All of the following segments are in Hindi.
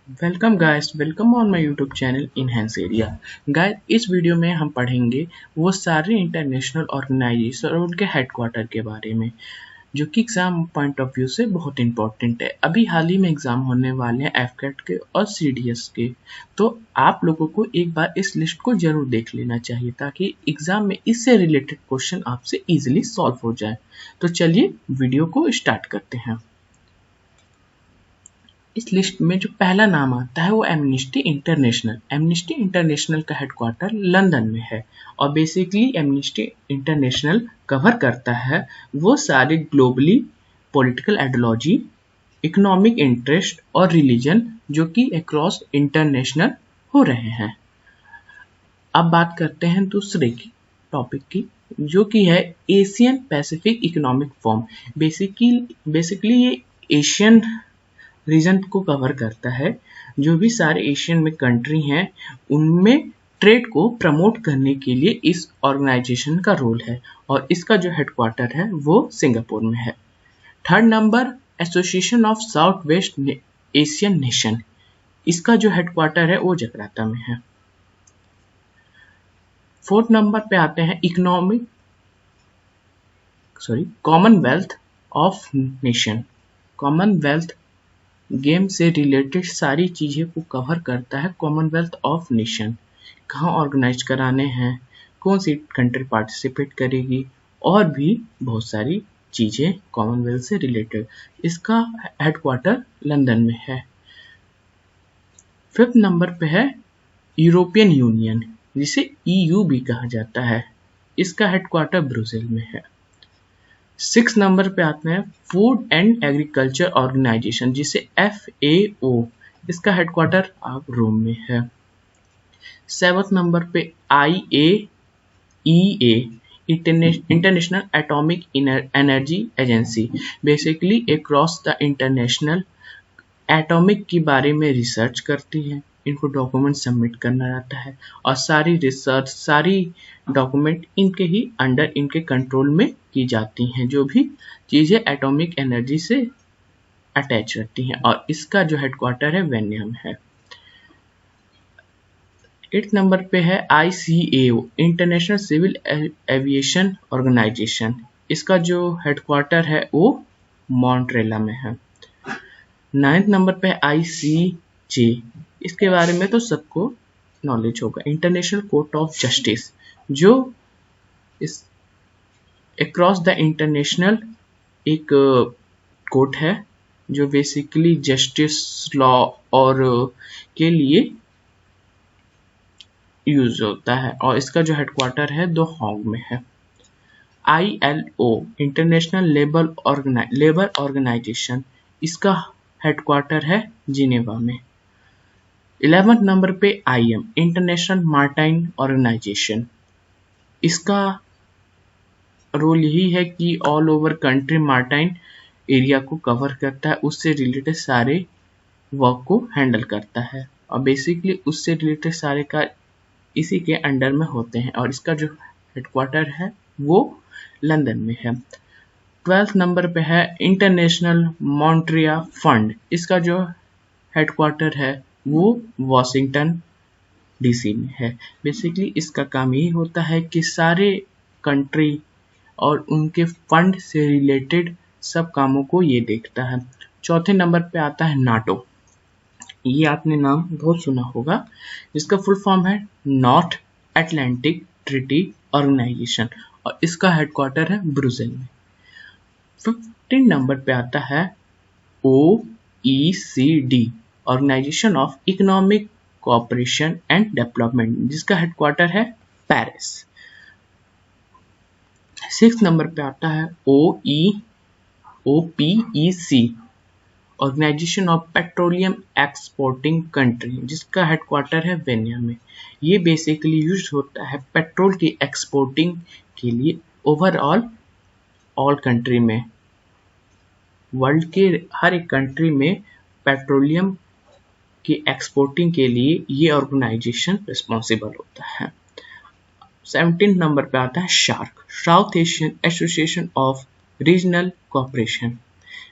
Welcome guys, welcome on my YouTube channel enhance area. Guys, इस वीडियो में हम पढ़ेंगे वो सारे इंटरनेशनल ऑर्गेनाइजेशन और उनके हेडक्वार्टर के बारे में, जो कि एग्जाम पॉइंट ऑफ व्यू से बहुत इंपॉर्टेंट है। अभी हाल ही में एग्जाम होने वाले हैं एफकेट के और सीडीएस के, तो आप लोगों को एक बार इस लिस्ट को जरूर देख लेना चाहिए ताकि एग्जाम में इससे रिलेटेड क्वेश्चन आपसे इजीली सॉल्व हो जाए। तो चलिए वीडियो को स्टार्ट करते हैं। इस लिस्ट में जो पहला नाम आता है वो एमनेस्टी इंटरनेशनल। एमनेस्टी इंटरनेशनल का हेडक्वार्टर लंदन में है और बेसिकली एमनेस्टी इंटरनेशनल कवर करता है वो सारे globally political ideology, economic interest और रिलीजन जो कि अक्रॉस इंटरनेशनल हो रहे हैं। अब बात करते हैं दूसरे की टॉपिक की, जो कि है Asian Pacific economic forum. Basically ये एशियन रीजन को कवर करता है। जो भी सारे एशियन में कंट्री हैं उनमें ट्रेड को प्रमोट करने के लिए इस ऑर्गेनाइजेशन का रोल है और इसका जो हेडक्वार्टर है वो सिंगापुर में है। Third number, association of south west Asian nation. इसका जो हेडक्वार्टर है वो जकार्ता में है। फोर्थ नंबर पे आते हैं Commonwealth of nation. Commonwealth game से रिलेटेड सारी चीज़ें को कवर करता है कॉमनवेल्थ ऑफ नेशन। कहाँ ऑर्गेनाइज कराने हैं, कौन सी कंट्री पार्टिसिपेट करेगी और भी बहुत सारी चीज़ें कॉमनवेल्थ से रिलेटेड। इसका हेडक्वार्टर लंदन में है। फिफ्थ नंबर पे है यूरोपियन यूनियन, जिसे ईयू भी कहा जाता है। इसका हेडक्वार्टर ब्रुसेल में है। 6 नंबर पे आते हैं फूड एंड एग्रीकल्चर ऑर्गेनाइजेशन, जिसे FAO। इसका हेडक्वार्टर आप रोम में है। 7th नंबर पे IAEA, international atomic energy agency. Basically across the international atomic के बारे में रिसर्च करती है। इनको डॉक्यूमेंट सबमिट करना रहता है और सारी रिसर्च, सारी डॉक्यूमेंट इनके ही अंडर, इनके कंट्रोल में की जाती हैं। जो भी चीज़ें एटॉमिक एनर्जी से अटैच रहती हैं और इसका जो हेडक्वार्टर है वेनियम है। 8th नंबर पे है ICAO, international civil aviation organization. इसका जो हेडक्वार्टर है वो मॉन्ट्रेला में है। 9th नंबर पे ICJ। इसके बारे में तो सबको नॉलेज होगा, इंटरनेशनल कोर्ट ऑफ जस्टिस, जो इस अक्रॉस द इंटरनेशनल एक कोर्ट है जो बेसिकली जस्टिस, लॉ और के लिए यूज होता है और इसका जो हेडक्वार्टर है दो हॉन्ग में है। ILO, international labour organization. इसका हेडक्वार्टर है जिनेवा में। 11th नंबर पे IM, इंटरनेशनल मार्टाइन ऑर्गेनाइजेशन। इसका रोल यही है कि all over country maritime area को कवर करता है, उससे रिलेटेड सारे वर्क को हैंडल करता है और बेसिकली उससे रिलेटेड सारे कार्य इसी के अंडर में होते हैं और इसका जो हेडक्वार्टर है वो लंदन में है। 12th नंबर पे है इंटरनेशनल मॉन्ट्रिया फंड। इसका जो हेडक्वार्टर है वो वॉशिंगटन DC में है। बेसिकली इसका काम यही होता है कि सारे कंट्री और उनके फंड से रिलेटेड सब कामों को ये देखता है। चौथे नंबर पे आता है नाटो। ये आपने नाम बहुत सुना होगा, जिसका फुल फॉर्म है नॉर्थ अटलांटिक ट्रीटी ऑर्गेनाइजेशन और इसका हेडक्वार्टर है ब्रुसेल में। 15 नंबर पे आता है OECD, organization of economic cooperation and development, जिसका हेडक्वार्टर है पेरिस। 6 नंबर पे आता है OPEC, organization of petroleum exporting country, जिसका हेडक्वार्टर है वेनिया में। ये बेसिकली यूज होता है पेट्रोल की एक्सपोर्टिंग के लिए ओवरऑल ऑल कंट्री में, वर्ल्ड के हर एक कंट्री में पेट्रोलियम की एक्सपोर्टिंग के लिए ये ऑर्गेनाइजेशन रिस्पॉन्सिबल होता है। 17 नंबर पे आता है shark, south Asian association of regional cooperation.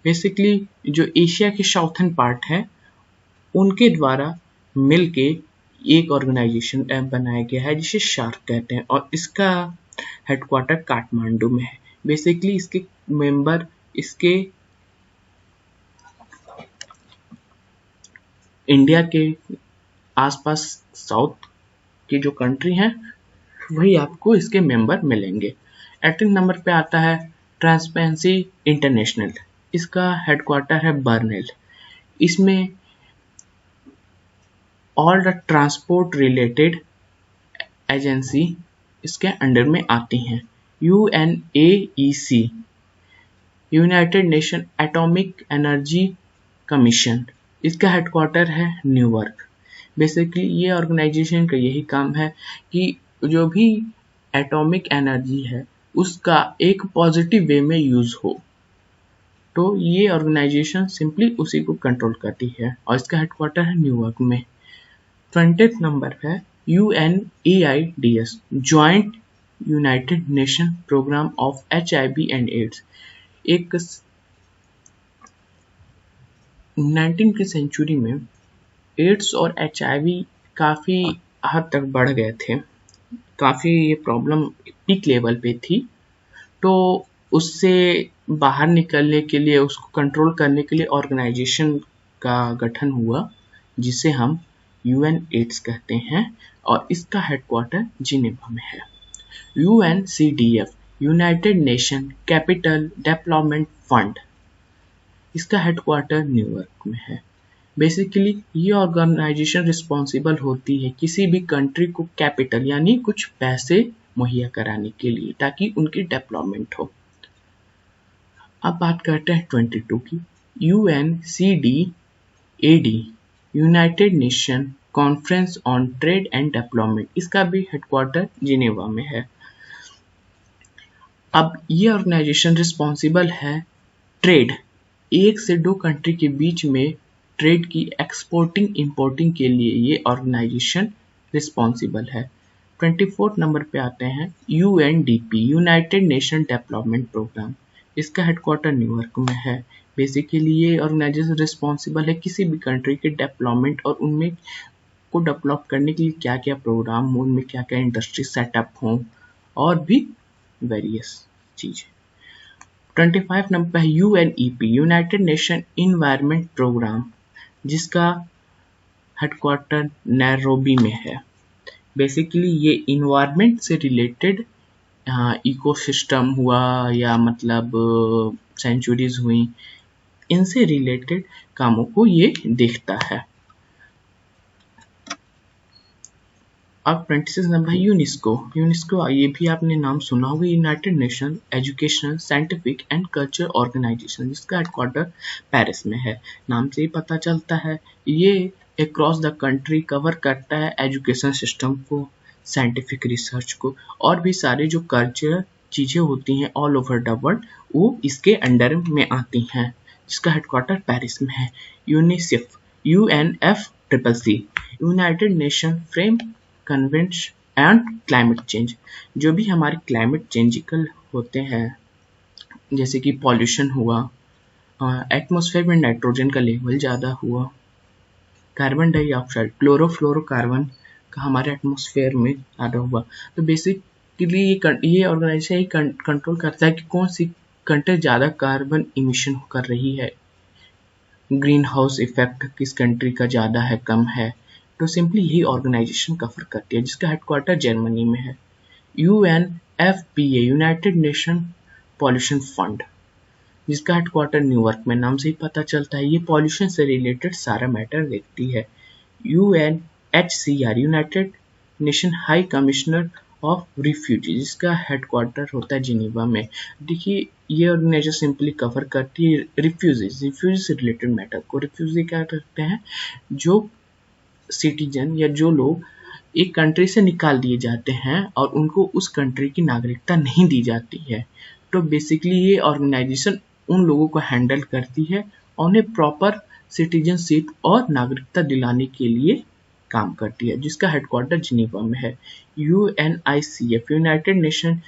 Basically जो एशिया के साउथर्न पार्ट है उनके द्वारा मिलके एक ऑर्गेनाइजेशन बनाया गया है जिसे शार्क कहते हैं और इसका हेडक्वार्टर काठमांडू में है। बेसिकली इसके मेंबर इसके इंडिया के आसपास साउथ की जो कंट्री हैं वही आपको इसके मेंबर मिलेंगे। 18 नंबर पे आता है ट्रांसपेरेंसी इंटरनेशनल। इसका हेडक्वार्टर है बर्नेल। इसमें all the transport related agency इसके अंडर में आती हैं। UNAEC United nation atomic energy commission, इसका हेडक्वार्टर है न्यूयॉर्क। बेसिकली ये ऑर्गेनाइजेशन का यही काम है कि जो भी एटॉमिक एनर्जी है उसका एक पॉजिटिव वे में यूज हो, तो ये ऑर्गेनाइजेशन सिंपली उसी को कंट्रोल करती है और इसका हेडक्वार्टर है न्यूयॉर्क में। 20th नंबर है UNAIDS joint united nation programme of HIV and AIDS. एक 19वीं की सेंचुरी में एड्स और HIV काफ़ी हद तक बढ़ गए थे, काफ़ी ये प्रॉब्लम पीक लेवल पे थी। तो उससे बाहर निकलने के लिए, उसको कंट्रोल करने के लिए ऑर्गेनाइजेशन का गठन हुआ जिसे हम UNAIDS कहते हैं और इसका हेडक्वार्टर जिनेवा में है। UNCDF United nation capital development fund, इसका हेडक्वार्टर न्यूयॉर्क में है। बेसिकली ये ऑर्गेनाइजेशन रिस्पॉन्सिबल होती है किसी भी कंट्री को कैपिटल यानी कुछ पैसे मुहैया कराने के लिए ताकि उनकी डेवलपमेंट हो। अब बात करते हैं 22 की। UNCDAD United nation conference on trade and development, इसका भी हेडक्वार्टर जिनेवा में है। अब ये ऑर्गेनाइजेशन रिस्पॉन्सिबल है ट्रेड, एक से दो कंट्री के बीच में ट्रेड की एक्सपोर्टिंग इंपोर्टिंग के लिए ये ऑर्गेनाइजेशन रिस्पॉन्सिबल है। 24 नंबर पे आते हैं UNDP united nation development programme, इसका हेडक्वार्टर न्यूयॉर्क में है। बेसिकली ये ऑर्गेनाइजेशन रिस्पॉन्सिबल है किसी भी कंट्री के डेवलपमेंट और उनमें को डेवलप करने के लिए क्या क्या प्रोग्राम हो, उनमें क्या क्या इंडस्ट्री सेटअप हो और भी वेरियस चीज़ें। 25 नंबर है UNEP united nation environment programme, जिसका हेडक्वार्टर नैरोबी में है। बेसिकली ये इन्वायरमेंट से रिलेटेड इकोसिस्टम हुआ या मतलब सेंचुरीज हुई, इनसे रिलेटेड कामों को ये देखता है। अब 26 नंबर है यूनेस्को। यूनेस्को ये भी आपने नाम सुना होगा, united nation educational scientific and culture organization, जिसका हेडक्वार्टर पेरिस में है। नाम से ही पता चलता है ये अक्रॉस द कंट्री कवर करता है एजुकेशन सिस्टम को, साइंटिफिक रिसर्च को और भी सारे जो कल्चर चीज़ें होती हैं ऑल ओवर द वर्ल्ड वो इसके अंडर में आती हैं, जिसका हेडक्वार्टर पेरिस में है। UNICEF UNFCCC United nation frame convention and climate change, जो भी हमारे क्लाइमेट चेंजिकल होते हैं जैसे कि पॉल्यूशन हुआ, एटमॉस्फेयर में नाइट्रोजन का लेवल ज़्यादा हुआ, कार्बन डाइऑक्साइड क्लोरोफ्लोरोकार्बन का हमारे एटमॉस्फेयर में ज़्यादा हुआ, तो बेसिकली ये ऑर्गेनाइजेशन ही कंट्रोल करता है कि कौन सी कंट्री ज़्यादा कार्बन इमिशन कर रही है, ग्रीन हाउस इफेक्ट किस कंट्री का ज़्यादा है कम है, तो सिंपली यही ऑर्गेनाइजेशन कवर करती है, जिसका हेडक्वार्टर जर्मनी में है। UNFPA United nation pollution fund, जिसका हेडक्वार्टर न्यूयॉर्क में, नाम से ही पता चलता है ये पॉल्यूशन से रिलेटेड सारा मैटर देखती है। UNHCR United nation high commissioner of refugee, जिसका हेडक्वार्टर होता है जिनेवा में। देखिए ये ऑर्गेनाइजेशन सिंपली कवर करती है रिफ्यूजी से रिलेटेड मैटर को। रिफ्यूजी क्या करते हैं, जो सिटीजन या जो लोग एक कंट्री से निकाल दिए जाते हैं और उनको उस कंट्री की नागरिकता नहीं दी जाती है, तो बेसिकली ये ऑर्गेनाइजेशन उन लोगों को हैंडल करती है और उन्हें प्रॉपर सिटीजनशिप और नागरिकता दिलाने के लिए काम करती है, जिसका हेडक्वार्टर जिनेवा में है। UNICF United nation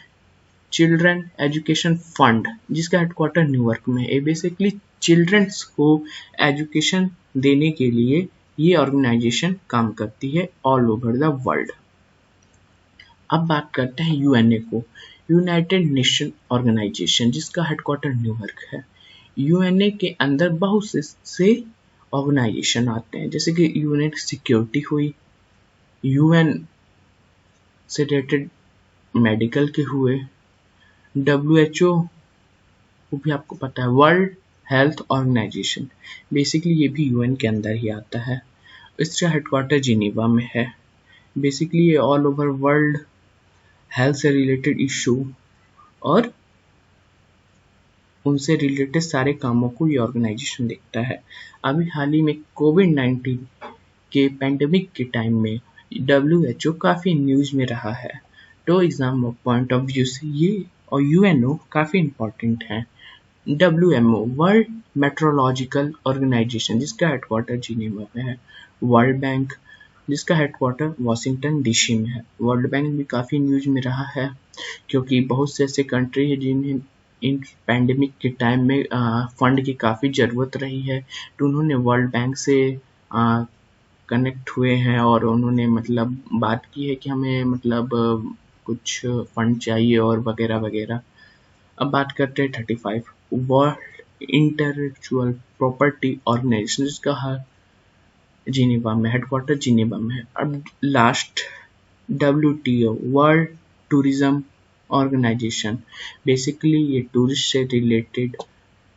children education fund, जिसका हेडक्वार्टर न्यूयॉर्क में है। बेसिकली चिल्ड्रंस को एजुकेशन देने के लिए ये ऑर्गेनाइजेशन काम करती है ऑल ओवर द वर्ल्ड। अब बात करते हैं यूएनए को, यूनाइटेड नेशन ऑर्गेनाइजेशन, जिसका हेडक्वार्टर न्यूयॉर्क है। यूएनए के अंदर बहुत से ऑर्गेनाइजेशन आते हैं, जैसे कि यूएन सिक्योरिटी हुई, यूएन से रिलेटेड मेडिकल के हुए, डब्ल्यूएचओ वो भी आपको पता है, वर्ल्ड हेल्थ ऑर्गेनाइजेशन, बेसिकली ये भी यूएन के अंदर ही आता है। इसका हेडक्वार्टर जिनेवा में है। बेसिकली ये ऑल ओवर वर्ल्ड हेल्थ से रिलेटेड इशू और उनसे रिलेटेड सारे कामों को ये ऑर्गेनाइजेशन देखता है। अभी हाल ही में कोविड-19 के पैंडेमिक के टाइम में डब्ल्यूएचओ काफ़ी न्यूज़ में रहा है, तो एग्जाम पॉइंट ऑफ व्यू से ये और यूएनओ काफ़ी इम्पोर्टेंट है। WMO वर्ल्ड मेट्रोलॉजिकल ऑर्गेनाइजेशन, जिसका हेडक्वार्टर जिनेवा में है। वर्ल्ड बैंक, जिसका हेडक्वार्टर वाशिंगटन डीसी में है। वर्ल्ड बैंक भी काफ़ी न्यूज में रहा है, क्योंकि बहुत से ऐसे कंट्री है जिन्हें इन पैंडेमिक के टाइम में फंड की काफ़ी ज़रूरत रही है, तो उन्होंने वर्ल्ड बैंक से कनेक्ट हुए हैं और उन्होंने मतलब बात की है कि हमें मतलब कुछ फंड चाहिए और वगैरह वगैरह। अब बात करते हैं 35 वर्ल्ड इंटेलेक्चुअल प्रॉपर्टी ऑर्गेनाइजेशन, जिसका जिनेवा में हेडक्वार्टर जिनेवा में है। अब last WTO world tourism organization, basically ये टूरिस्ट से related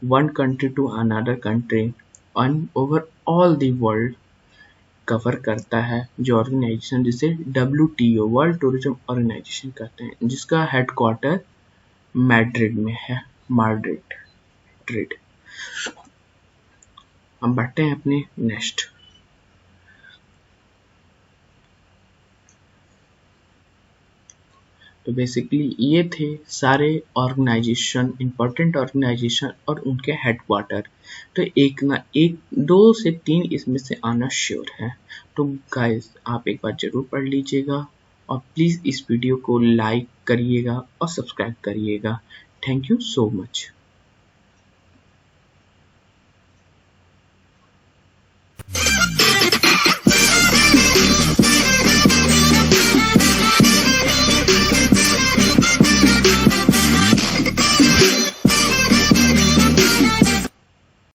one country to another country on over all the world cover करता है, जो ऑर्गेनाइजेशन जिसे WTO वर्ल्ड टूरिज्म ऑर्गेनाइजेशन कहते हैं, जिसका हेडक्वार्टर मैड्रिड में है। मैड्रिड। हम बढ़ते हैं अपने नेक्स्ट। तो बेसिकली ये थे सारे ऑर्गेनाइजेशन, इंपॉर्टेंट ऑर्गेनाइजेशन और उनके हेडक्वार्टर। तो एक ना एक 2 से 3 इसमें से आना श्योर है। तो गाइस आप एक बार जरूर पढ़ लीजिएगा और प्लीज़ इस वीडियो को लाइक करिएगा और सब्सक्राइब करिएगा। Thank you so much.